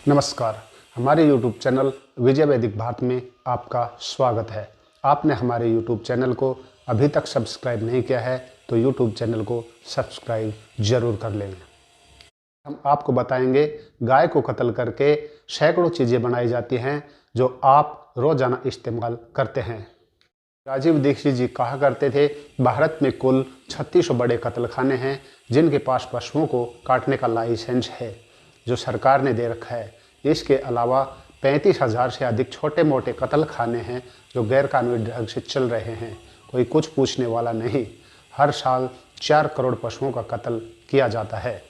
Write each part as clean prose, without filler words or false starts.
नमस्कार। हमारे YouTube channel विजय वैदिक भारत में आपका स्वागत है। आपने हमारे YouTube चैनल को अभी तक सब्सक्राइब नहीं किया है तो YouTube चैनल को सब्सक्राइब जरूर कर लें। हम आपको बताएंगे गाय को कत्ल करके सैकड़ों चीज़ें बनाई जाती हैं जो आप रोज़ाना इस्तेमाल करते हैं। राजीव दीक्षित जी कहा करते थे, भारत में कुल 3600 बड़े कत्लखाने हैं जिनके पास पशुओं को काटने का लाइसेंस है जो सरकार ने दे रखा है। इसके अलावा 35,000 से अधिक छोटे मोटे कत्लखाने हैं जो गैरकानूनी ढंग से चल रहे हैं। कोई कुछ पूछने वाला नहीं। हर साल 4 करोड़ पशुओं का कत्ल किया जाता है,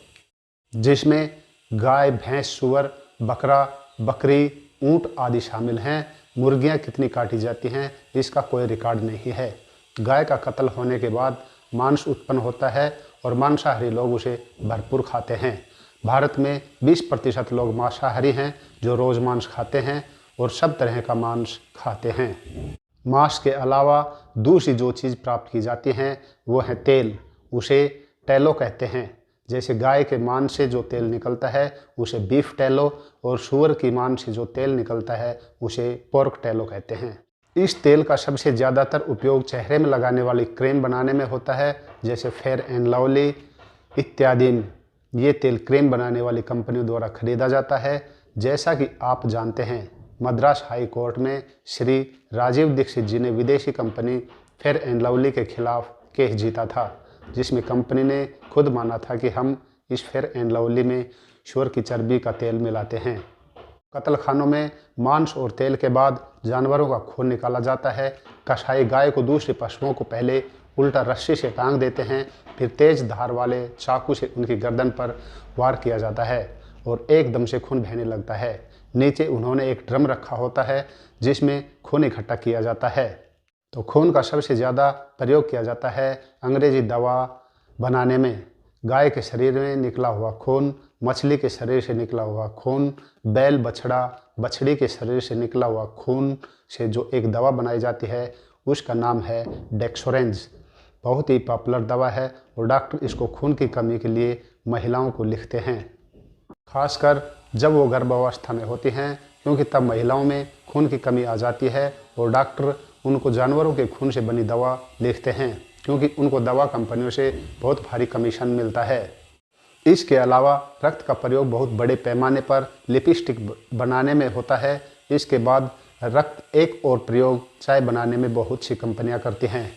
जिसमें गाय, भैंस, सूअर, बकरा, बकरी, ऊंट आदि शामिल हैं। मुर्गियां कितनी काटी जाती हैं इसका कोई रिकॉर्ड नहीं है। गाय का कत्ल होने के बाद मांस उत्पन्न होता है और मांसाहारी लोग उसे भरपूर खाते हैं। भारत में 20% लोग मांसाहारी हैं जो रोज़ मांस खाते हैं और सब तरह का मांस खाते हैं। मांस के अलावा दूसरी जो चीज़ प्राप्त की जाती है वो है तेल। उसे टैलो कहते हैं। जैसे गाय के मांस से जो तेल निकलता है उसे बीफ टैलो और सूअर की मांस से जो तेल निकलता है उसे पोर्क टैलो कहते हैं। इस तेल का सबसे ज़्यादातर उपयोग चेहरे में लगाने वाली क्रीम बनाने में होता है, जैसे फेयर एंड लवली इत्यादि। ये तेल क्रीम बनाने वाली कंपनियों द्वारा खरीदा जाता है। जैसा कि आप जानते हैं, मद्रास हाई कोर्ट में श्री राजीव दीक्षित जी ने विदेशी कंपनी फेयर एंड लवली के खिलाफ केस जीता था, जिसमें कंपनी ने खुद माना था कि हम इस फेयर एंड लवली में सूअर की चर्बी का तेल मिलाते हैं। कत्लखानों में मांस और तेल के बाद जानवरों का खून निकाला जाता है। कसाई गाय को दूसरे पशुओं को पहले उल्टा रस्सी से टांग देते हैं, फिर तेज धार वाले चाकू से उनकी गर्दन पर वार किया जाता है और एकदम से खून बहने लगता है। नीचे उन्होंने एक ड्रम रखा होता है जिसमें खून इकट्ठा किया जाता है। तो खून का सबसे ज़्यादा प्रयोग किया जाता है अंग्रेजी दवा बनाने में। गाय के शरीर में निकला हुआ खून, मछली के शरीर से निकला हुआ खून, बैल, बछड़ा, बछड़ी के शरीर से निकला हुआ खून से जो एक दवा बनाई जाती है उसका नाम है डेक्सोरेंज। बहुत ही पॉपुलर दवा है और डॉक्टर इसको खून की कमी के लिए महिलाओं को लिखते हैं, खासकर जब वो गर्भावस्था में होती हैं, क्योंकि तब महिलाओं में खून की कमी आ जाती है और डॉक्टर उनको जानवरों के खून से बनी दवा लिखते हैं, क्योंकि उनको दवा कंपनियों से बहुत भारी कमीशन मिलता है। इसके अलावा रक्त का प्रयोग बहुत बड़े पैमाने पर लिपस्टिक बनाने में होता है। इसके बाद रक्त एक और प्रयोग चाय बनाने में बहुत सी कंपनियां करती हैं।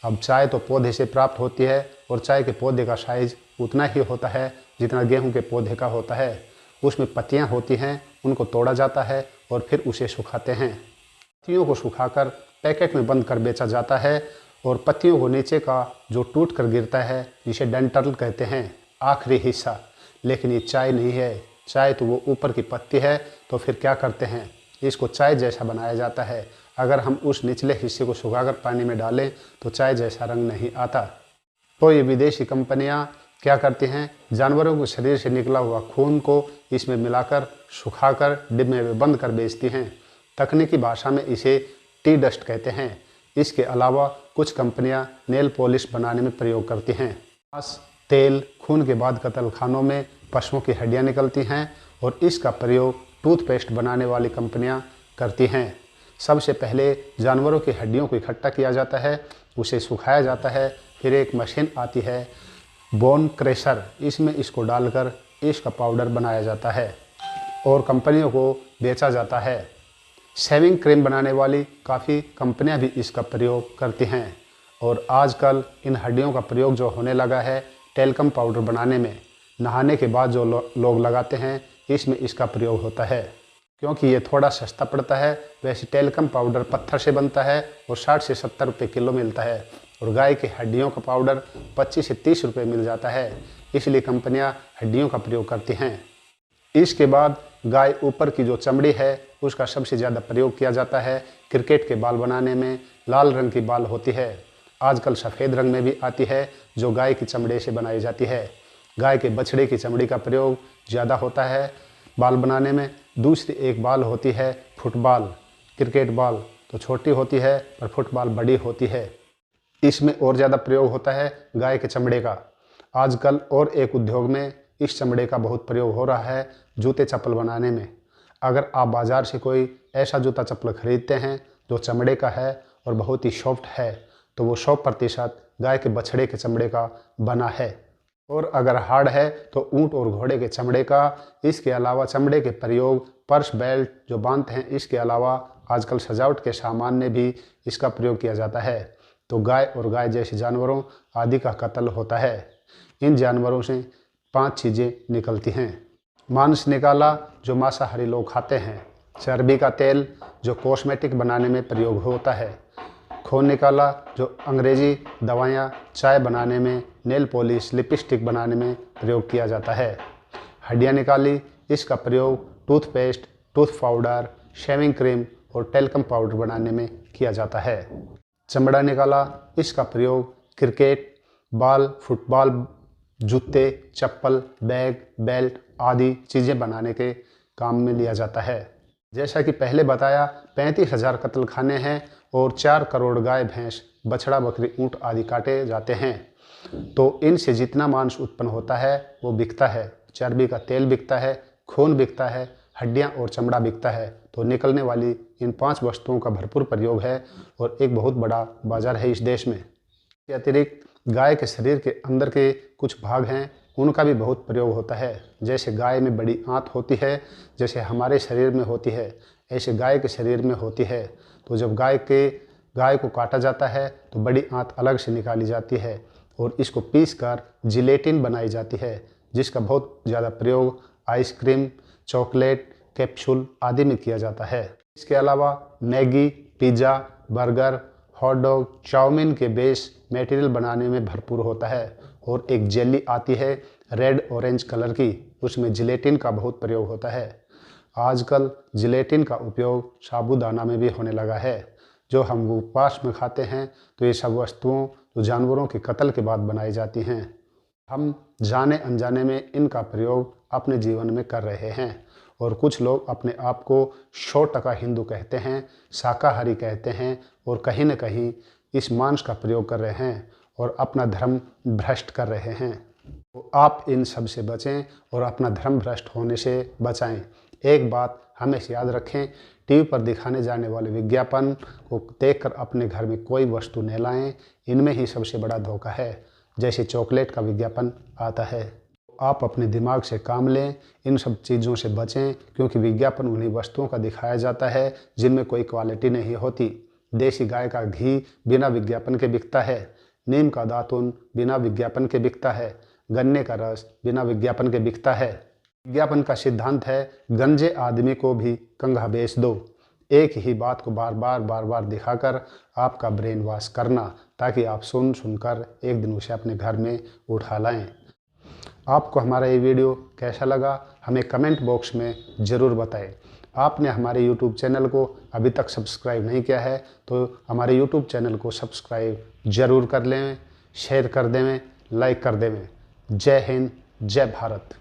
अब चाय तो पौधे से प्राप्त होती है और चाय के पौधे का साइज उतना ही होता है जितना गेहूं के पौधे का होता है। उसमें पत्तियां होती हैं, उनको तोड़ा जाता है और फिर उसे सुखाते हैं। पत्तियों को सुखाकर पैकेट में बंद कर बेचा जाता है और पत्तियों को नीचे का जो टूट कर गिरता है जिसे डंठल कहते हैं, आखिरी हिस्सा। लेकिन ये चाय नहीं है। चाय तो वो ऊपर की पत्ती है। तो फिर क्या करते हैं, इसको चाय जैसा बनाया जाता है। अगर हम उस निचले हिस्से को सुखाकर पानी में डालें तो चाय जैसा रंग नहीं आता। तो ये विदेशी कंपनियां क्या करती हैं, जानवरों के शरीर से निकला हुआ खून को इसमें मिलाकर सुखाकर डिब्बे में बंद कर बेचती हैं। तकनीकी भाषा में इसे टी डस्ट कहते हैं। इसके अलावा कुछ कंपनियां नेल पॉलिश बनाने में प्रयोग करती हैं। मांस, तेल, खून के बाद कत्लखानों में पशुओं की हड्डियां निकलती हैं और इसका प्रयोग टूथपेस्ट बनाने वाली कंपनियां करती हैं। सबसे पहले जानवरों की हड्डियों को इकट्ठा किया जाता है, उसे सुखाया जाता है, फिर एक मशीन आती है बोन क्रशर, इसमें इसको डालकर इसका पाउडर बनाया जाता है और कंपनियों को बेचा जाता है। शेविंग क्रीम बनाने वाली काफ़ी कंपनियां भी इसका प्रयोग करती हैं और आजकल इन हड्डियों का प्रयोग जो होने लगा है टेल्कम पाउडर बनाने में, नहाने के बाद जो लोग लगाते हैं इसमें इसका प्रयोग होता है, क्योंकि ये थोड़ा सस्ता पड़ता है। वैसे टेल्कम पाउडर पत्थर से बनता है और 60 से 70 रुपये किलो मिलता है और गाय की हड्डियों का पाउडर 25 से 30 रुपये मिल जाता है। इसलिए कंपनियां हड्डियों का प्रयोग करती हैं। इसके बाद गाय ऊपर की जो चमड़ी है उसका सबसे ज़्यादा प्रयोग किया जाता है। क्रिकेट के बाल बनाने में लाल रंग की बाल होती है, आजकल सफ़ेद रंग में भी आती है जो गाय की चमड़े से बनाई जाती है। गाय के बछड़े की चमड़ी का प्रयोग ज़्यादा होता है बाल बनाने में। दूसरी एक बाल होती है फुटबॉल। क्रिकेट बॉल तो छोटी होती है पर फुटबॉल बड़ी होती है। इसमें और ज़्यादा प्रयोग होता है गाय के चमड़े का। आजकल और एक उद्योग में इस चमड़े का बहुत प्रयोग हो रहा है जूते चप्पल बनाने में। अगर आप बाज़ार से कोई ऐसा जूता चप्पल खरीदते हैं जो चमड़े का है और बहुत ही सॉफ्ट है, तो वो 100% गाय के बछड़े के चमड़े का बना है। और अगर हार्ड है तो ऊंट और घोड़े के चमड़े का। इसके अलावा चमड़े के प्रयोग पर्स, बेल्ट जो बांधते हैं, इसके अलावा आजकल सजावट के सामान में भी इसका प्रयोग किया जाता है। तो गाय और गाय जैसे जानवरों आदि का कत्ल होता है। इन जानवरों से 5 चीज़ें निकलती हैं। मांस निकाला जो मांसाहारी लोग खाते हैं, चर्बी का तेल जो कॉस्मेटिक बनाने में प्रयोग होता है, खून निकाला जो अंग्रेजी दवाइयाँ, चाय बनाने में, नेल पॉलिश, लिपस्टिक बनाने में प्रयोग किया जाता है। हड्डियाँ निकाली, इसका प्रयोग toothpaste, tooth powder, shaving cream और टेल्कम पाउडर बनाने में किया जाता है। चमड़ा निकाला, इसका प्रयोग क्रिकेट बॉल, फुटबॉल, जूते, चप्पल, बैग, बेल्ट आदि चीज़ें बनाने के काम में लिया जाता है। जैसा कि पहले बताया, 35,000 कत्ल खाने हैं और 4 करोड़ गाय, भैंस, बछड़ा, बकरी, ऊँट आदि काटे जाते हैं। तो इनसे जितना मांस उत्पन्न होता है वो बिकता है। चर्बी का तेल बिकता है, खून बिकता है, हड्डियाँ और चमड़ा बिकता है। तो निकलने वाली इन 5 वस्तुओं का भरपूर प्रयोग है और एक बहुत बड़ा बाजार है इस देश में। इसके अतिरिक्त गाय के शरीर के अंदर के कुछ भाग हैं, उनका भी बहुत प्रयोग होता है। जैसे गाय में बड़ी आंत होती है, जैसे हमारे शरीर में होती है, ऐसे गाय के शरीर में होती है। तो जब गाय को काटा जाता है तो बड़ी आंत अलग से निकाली जाती है और इसको पीसकर जिलेटिन बनाई जाती है, जिसका बहुत ज़्यादा प्रयोग आइसक्रीम, चॉकलेट, कैप्सूल आदि में किया जाता है। इसके अलावा Maggi, pizza, burger, hot dog, chow mein के बेस मटेरियल बनाने में भरपूर होता है। और एक जेली आती है रेड ऑरेंज कलर की, उसमें जिलेटिन का बहुत प्रयोग होता है। आजकल जिलेटिन का उपयोग साबूदाना में भी होने लगा है, जो हम उपवास में खाते हैं। तो ये सब वस्तुओं जो जानवरों के कत्ल के बाद बनाई जाती हैं, हम जाने अनजाने में इनका प्रयोग अपने जीवन में कर रहे हैं। और कुछ लोग अपने आप को 100% हिंदू कहते हैं, शाकाहारी कहते हैं और कहीं न कहीं इस मांस का प्रयोग कर रहे हैं और अपना धर्म भ्रष्ट कर रहे हैं। तो आप इन सब से बचें और अपना धर्म भ्रष्ट होने से बचाएं। एक बात हमेशा याद रखें, टीवी पर दिखाने जाने वाले विज्ञापन को देखकर अपने घर में कोई वस्तु न लाएं। इनमें ही सबसे बड़ा धोखा है। जैसे चॉकलेट का विज्ञापन आता है, आप अपने दिमाग से काम लें, इन सब चीज़ों से बचें, क्योंकि विज्ञापन उन्हीं वस्तुओं का दिखाया जाता है जिनमें कोई क्वालिटी नहीं होती। देसी गाय का घी बिना विज्ञापन के बिकता है, नीम का दातुन बिना विज्ञापन के बिकता है, गन्ने का रस बिना विज्ञापन के बिकता है। विज्ञापन का सिद्धांत है, गंजे आदमी को भी कंघा बेच दो। एक ही बात को बार बार दिखाकर आपका ब्रेन वॉश करना, ताकि आप सुनकर एक दिन उसे अपने घर में उठा लाएं। आपको हमारा ये वीडियो कैसा लगा हमें कमेंट बॉक्स में ज़रूर बताएं। आपने हमारे YouTube चैनल को अभी तक सब्सक्राइब नहीं किया है तो हमारे YouTube चैनल को सब्सक्राइब ज़रूर कर लें, शेयर कर दें, लाइक कर दें। जय हिंद, जय भारत।